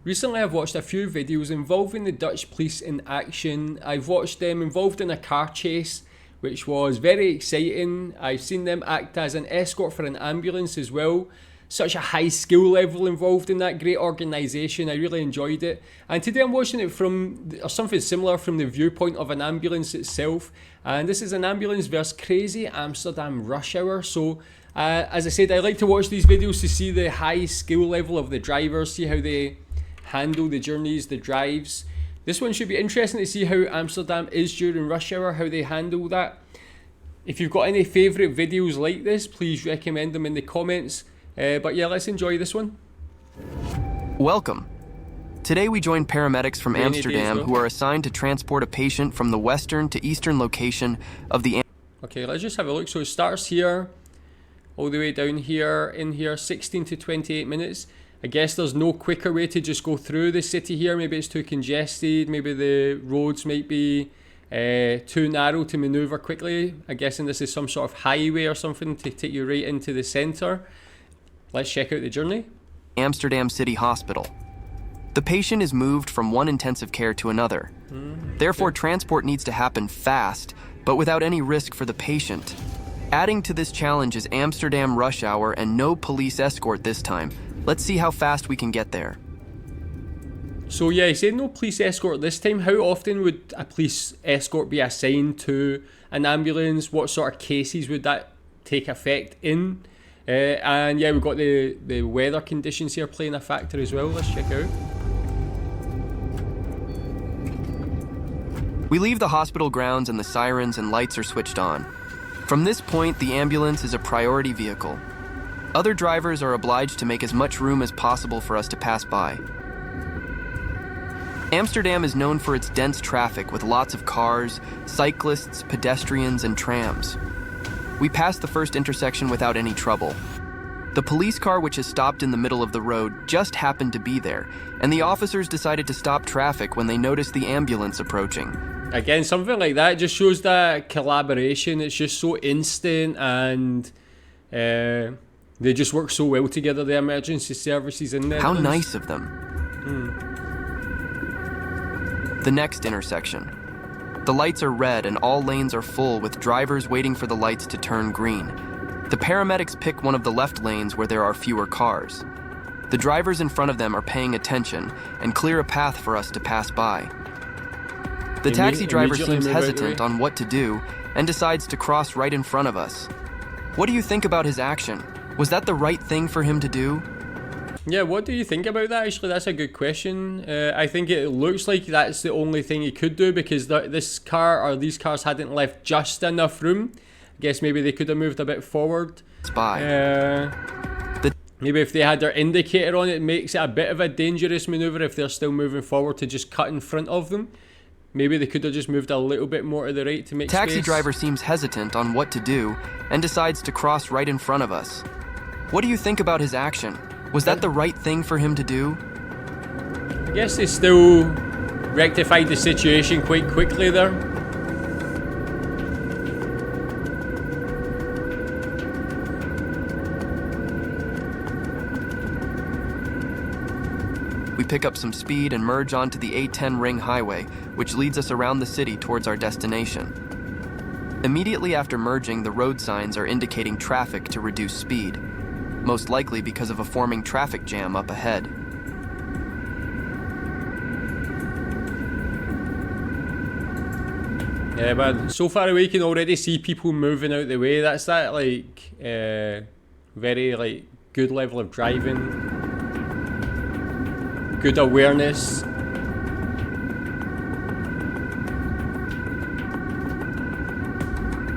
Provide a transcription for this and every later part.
Recently I've watched a few videos involving the Dutch police in action. I've watched them involved in a car chase, which was very exciting. I've seen them act as an escort for an ambulance as well. Such a high skill level involved in that great organisation. I really enjoyed it. And today I'm watching it from, or something similar, from the viewpoint of an ambulance itself. And this is an ambulance versus crazy Amsterdam rush hour. So as I said, I like to watch these videos to see the high skill level of the drivers, see how they handle the journeys, the drives. This one should be interesting to see how Amsterdam is during rush hour, how they handle that. If you've got any favourite videos like this, please recommend them in the comments. But yeah, let's enjoy this one. Welcome. Today we join paramedics from Amsterdam who are assigned to transport a patient from the western to eastern location of the... Okay, let's just have a look. So it starts here, all the way down here, in here, 16 to 28 minutes. I guess there's no quicker way to just go through the city here. Maybe it's too congested. Maybe the roads might be too narrow to manoeuvre quickly. I'm guessing this is some sort of highway or something to take you right into the centre. Let's check out the journey. Amsterdam City Hospital. The patient is moved from one intensive care to another. Therefore, transport needs to happen fast, but without any risk for the patient. Adding to this challenge is Amsterdam rush hour and no police escort this time. Let's see how fast we can get there. So yeah, he said no police escort this time. How often would a police escort be assigned to an ambulance? What sort of cases would that take effect in? And yeah, we've got the weather conditions here playing a factor as well. Let's check out. We leave the hospital grounds and the sirens and lights are switched on. From this point, the ambulance is a priority vehicle. Other drivers are obliged to make as much room as possible for us to pass by. Amsterdam is known for its dense traffic with lots of cars, cyclists, pedestrians, and trams. We passed the first intersection without any trouble. The police car, which is stopped in the middle of the road, just happened to be there, and the officers decided to stop traffic when they noticed the ambulance approaching. Again, something like that just shows that collaboration. It's just so instant, and they just work so well together, the emergency services in there. How nice of them. The next intersection. The lights are red and all lanes are full with drivers waiting for the lights to turn green. The paramedics pick one of the left lanes where there are fewer cars. The drivers in front of them are paying attention and clear a path for us to pass by. The taxi driver seems hesitant on what to do and decides to cross right in front of us. What do you think about his action? Was that the right thing for him to do? Yeah, what do you think about that? Actually, that's a good question. I think it looks like that's the only thing he could do because this car or these cars hadn't left just enough room. I guess maybe they could have moved a bit forward. Maybe if they had their indicator on, it makes it a bit of a dangerous manoeuvre if they're still moving forward to just cut in front of them. Maybe they could have just moved a little bit more to the right to make space. Taxi driver seems hesitant on what to do and decides to cross right in front of us. What do you think about his action? Was that the right thing for him to do? I guess they still rectified the situation quite quickly there. We pick up some speed and merge onto the A10 ring highway, which leads us around the city towards our destination. Immediately after merging, the road signs are indicating traffic to reduce speed, most likely because of a forming traffic jam up ahead. Yeah, but so far away you can already see people moving out the way. That's that like very like good level of driving, good awareness.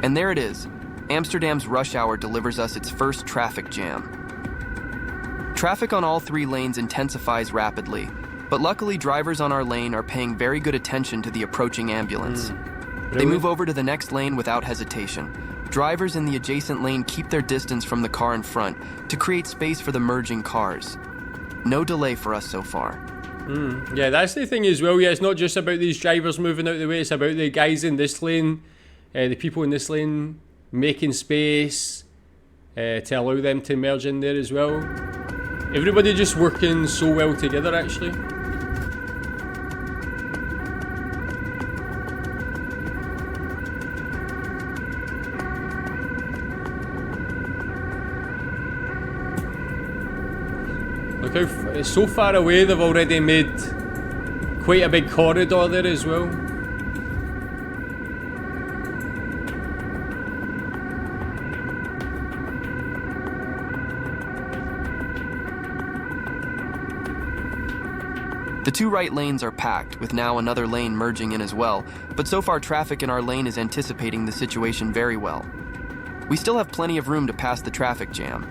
And there it is. Amsterdam's rush hour delivers us its first traffic jam. Traffic on all three lanes intensifies rapidly, but luckily drivers on our lane are paying very good attention to the approaching ambulance. Really? They move over to the next lane without hesitation. Drivers in the adjacent lane keep their distance from the car in front to create space for the merging cars. No delay for us so far. Yeah, that's the thing as well. Yeah, it's not just about these drivers moving out the way, it's about the guys in this lane, the people in this lane making space to allow them to merge in there as well. Everybody just working so well together, actually. how it's so far away. They've already made quite a big corridor there as well. The two right lanes are packed, with now another lane merging in as well, but so far traffic in our lane is anticipating the situation very well. We still have plenty of room to pass the traffic jam.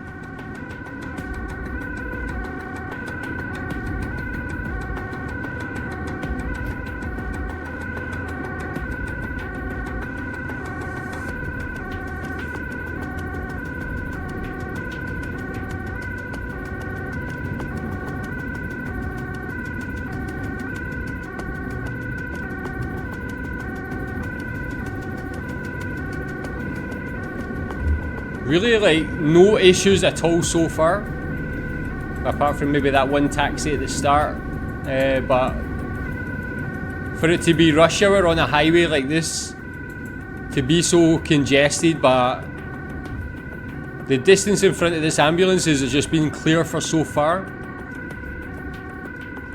Really, like, no issues at all so far, apart from maybe that one taxi at the start. But for it to be rush hour on a highway like this, to be so congested, but the distance in front of this ambulance has just been clear for so far.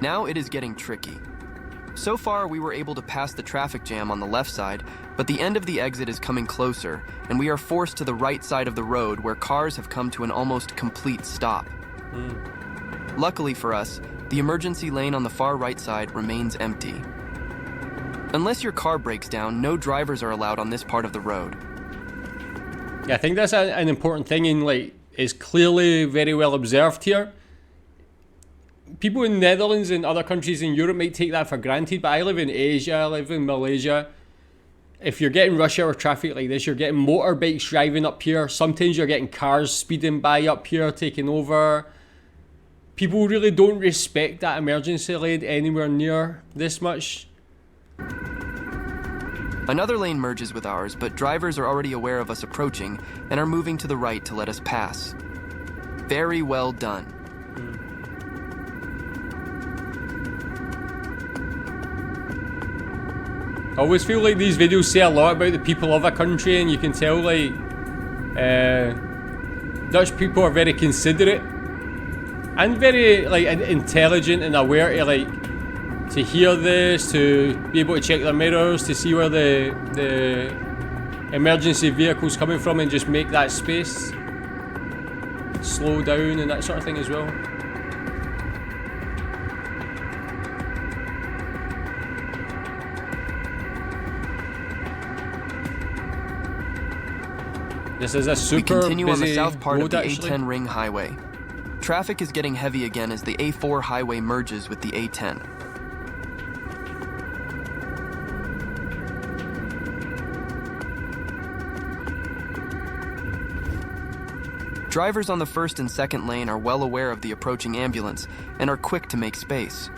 Now it is getting tricky. So far, we were able to pass the traffic jam on the left side, but the end of the exit is coming closer, and we are forced to the right side of the road where cars have come to an almost complete stop. Luckily for us, the emergency lane on the far right side remains empty. Unless your car breaks down, no drivers are allowed on this part of the road. Yeah, I think that's an important thing, and like, is clearly very well observed here. People in the Netherlands and other countries in Europe might take that for granted, but I live in Asia, I live in Malaysia. If you're getting rush hour traffic like this, you're getting motorbikes driving up here. Sometimes you're getting cars speeding by up here, taking over. People really don't respect that emergency lane anywhere near this much. Another lane merges with ours, but drivers are already aware of us approaching and are moving to the right to let us pass. Very well done. I always feel like these videos say a lot about the people of a country, and you can tell like Dutch people are very considerate and very like intelligent and aware to like to hear this, to be able to check their mirrors, to see where the emergency vehicle's coming from and just make that space, slow down and that sort of thing as well. This is a super We continue on the busy south part of road, the actually. A10 ring highway. Traffic is getting heavy again as the A4 highway merges with the A10. Drivers on the first and second lane are well aware of the approaching ambulance and are quick to make space.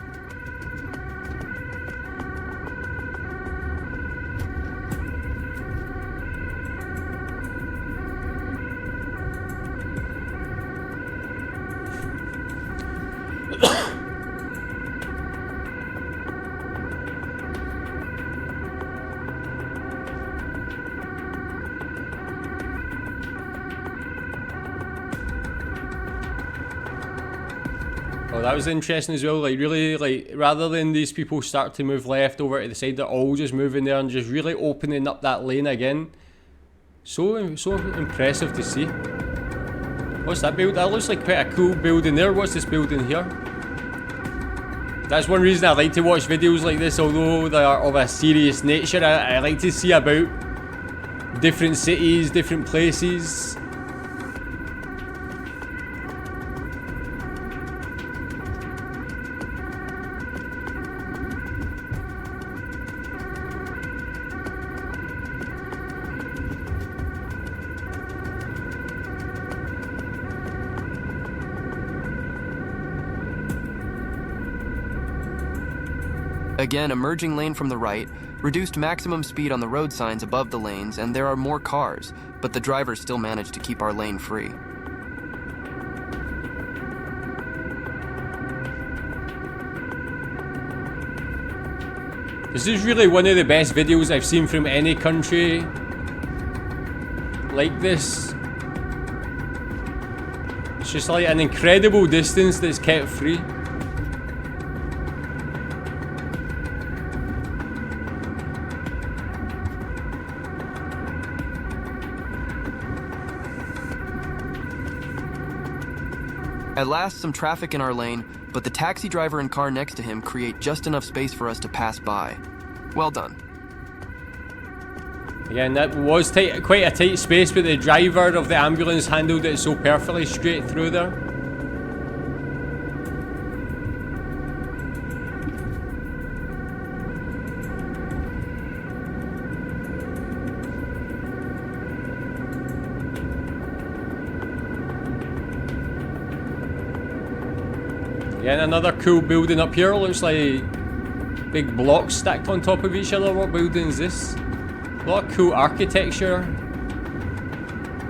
Oh, that was interesting as well. Like, really, like, rather than these people start to move left over to the side, they're all just moving there and just really opening up that lane again. So impressive to see. What's that build? That looks like quite a cool building there. What's this building here? That's one reason I like to watch videos like this, although they are of a serious nature. I like to see about different cities, different places. Again, a merging lane from the right, reduced maximum speed on the road signs above the lanes, and there are more cars, but the drivers still manage to keep our lane free. This is really one of the best videos I've seen from any country like this. It's just like an incredible distance that's kept free. At last, some traffic in our lane, but the taxi driver and car next to him create just enough space for us to pass by. Well done. Again, that was tight, quite a tight space, but the driver of the ambulance handled it so perfectly straight through there. Again, another cool building up here. Looks like big blocks stacked on top of each other. What building is this? A lot of cool architecture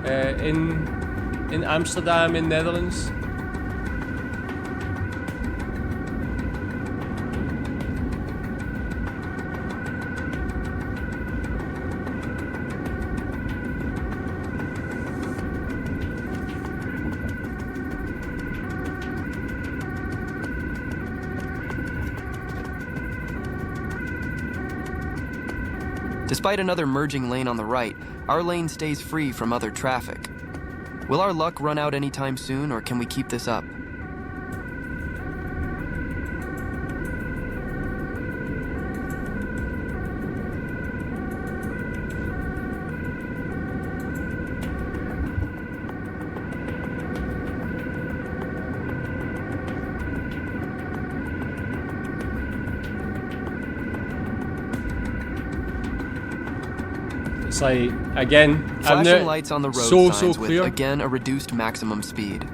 in Amsterdam in Netherlands. Despite another merging lane on the right, our lane stays free from other traffic. Will our luck run out anytime soon, or can we keep this up? It's like, again, flashing lights on the road so signs clear. with, again, a reduced maximum speed.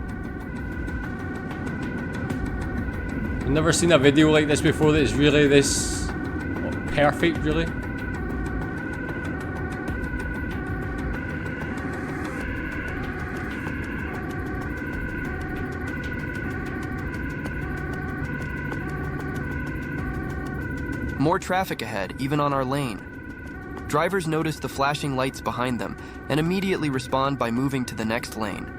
I've never seen a video like this before that is really this perfect, really. More traffic ahead, even on our lane. Drivers notice the flashing lights behind them and immediately respond by moving to the next lane.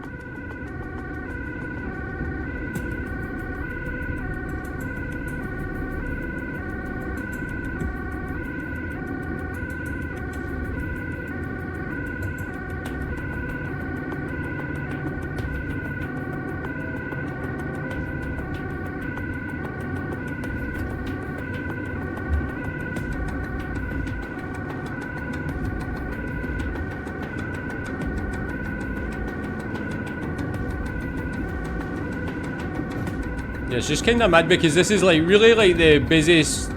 Yeah, it's just kind of mad because this is like really like the busiest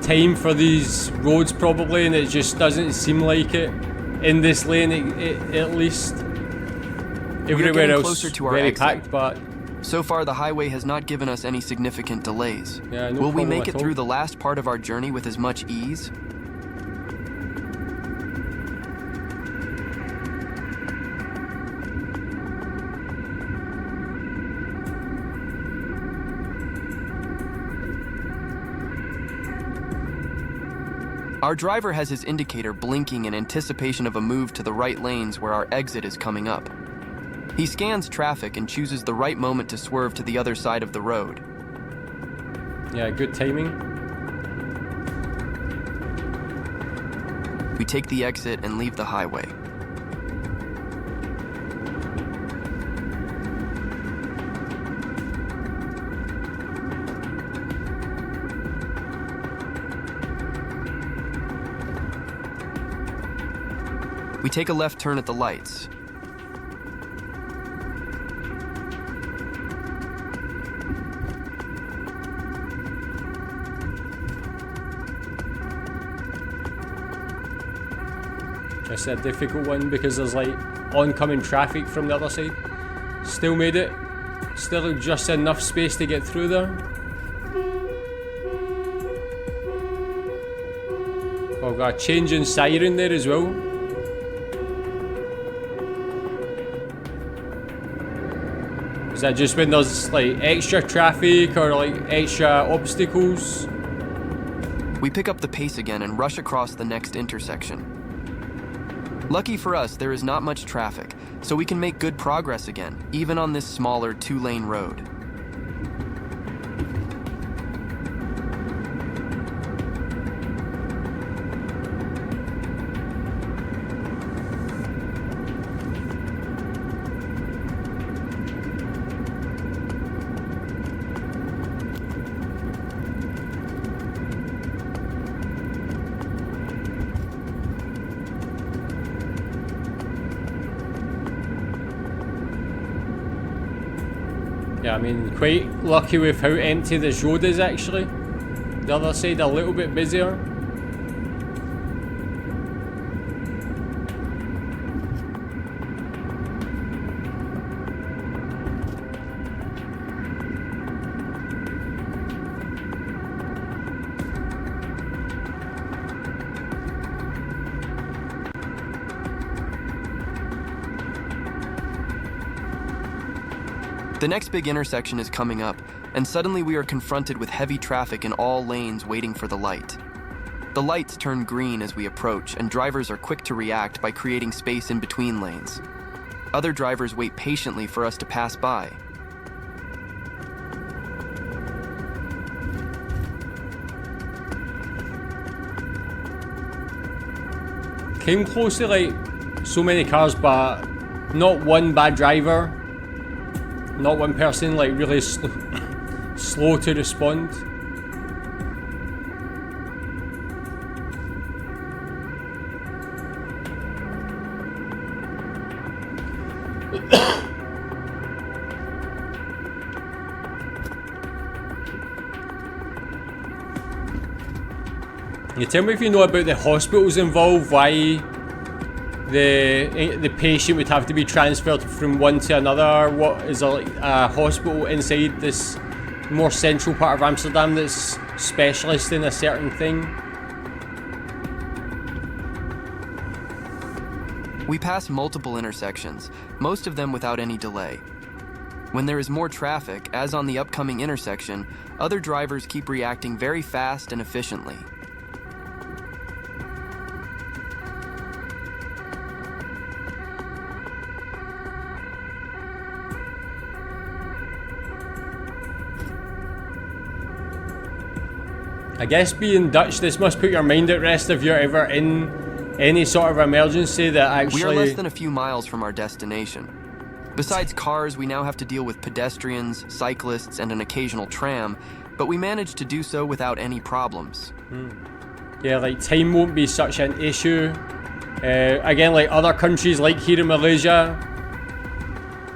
time for these roads probably, and it just doesn't seem like it in this lane at least. Everywhere else closer to our very exit. packed, but So far, the highway has not given us any significant delays. yeah, no Will we problem make at it all. through the last part of our journey with as much ease? Our driver has his indicator blinking in anticipation of a move to the right lanes where our exit is coming up. He scans traffic and chooses the right moment to swerve to the other side of the road. Yeah, good timing. We take the exit and leave the highway. We take a left turn at the lights. Just a difficult one because there's like oncoming traffic from the other side. Still made it. Still just enough space to get through there. Oh, we've got a change in siren there as well. Is that just when there's like extra traffic or like extra obstacles? We pick up the pace again and rush across the next intersection. Lucky for us, there is not much traffic, so we can make good progress again, even on this smaller 2-lane road. Yeah, I mean, quite lucky with how empty this road is actually. The other side a little bit busier. The next big intersection is coming up, and suddenly we are confronted with heavy traffic in all lanes waiting for the light. The lights turn green as we approach, and drivers are quick to react by creating space in between lanes. Other drivers wait patiently for us to pass by. Came close to like so many cars, but not one bad driver. Not one person like really slow to respond. You tell me if you know about the hospitals involved, why the patient would have to be transferred from one to another. What is there like a hospital inside this more central part of Amsterdam that's specialist in a certain thing? We pass multiple intersections, most of them without any delay. When there is more traffic, as on the upcoming intersection, other drivers keep reacting very fast and efficiently. I guess being Dutch, this must put your mind at rest if you're ever in any sort of emergency that actually... We are less than a few miles from our destination. Besides cars, we now have to deal with pedestrians, cyclists, and an occasional tram, but we managed to do so without any problems. Yeah, like time won't be such an issue. Again, like other countries like here in Malaysia,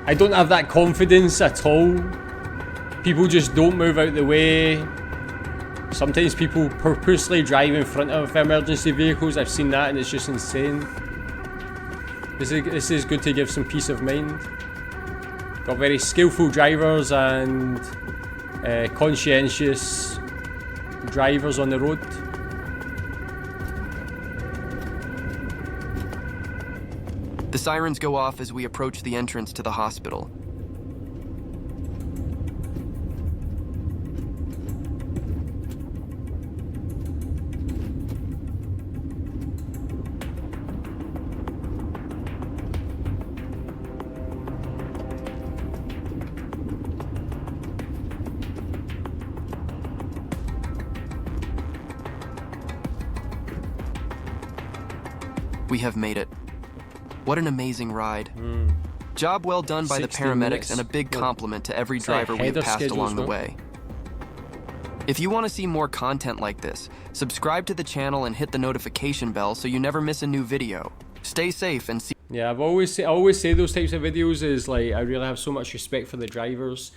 I don't have that confidence at all. People just don't move out the way. Sometimes people purposely drive in front of emergency vehicles. I've seen that and it's just insane. This is good to give some peace of mind. Got very skillful drivers and conscientious drivers on the road. The sirens go off as we approach the entrance to the hospital. We have made it. What an amazing ride. Job well done by the paramedics and a big compliment to every driver we've passed along the way. If you want to see more content like this, subscribe to the channel and hit the notification bell so you never miss a new video. Stay safe and see. Yeah, I always say those types of videos is like I really have so much respect for the drivers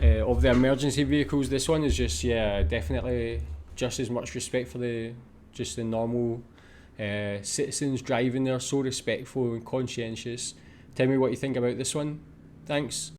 of the emergency vehicles. This one is just, yeah, definitely just as much respect for the normal citizens driving there. So respectful and conscientious. Tell me what you think about this one. Thanks.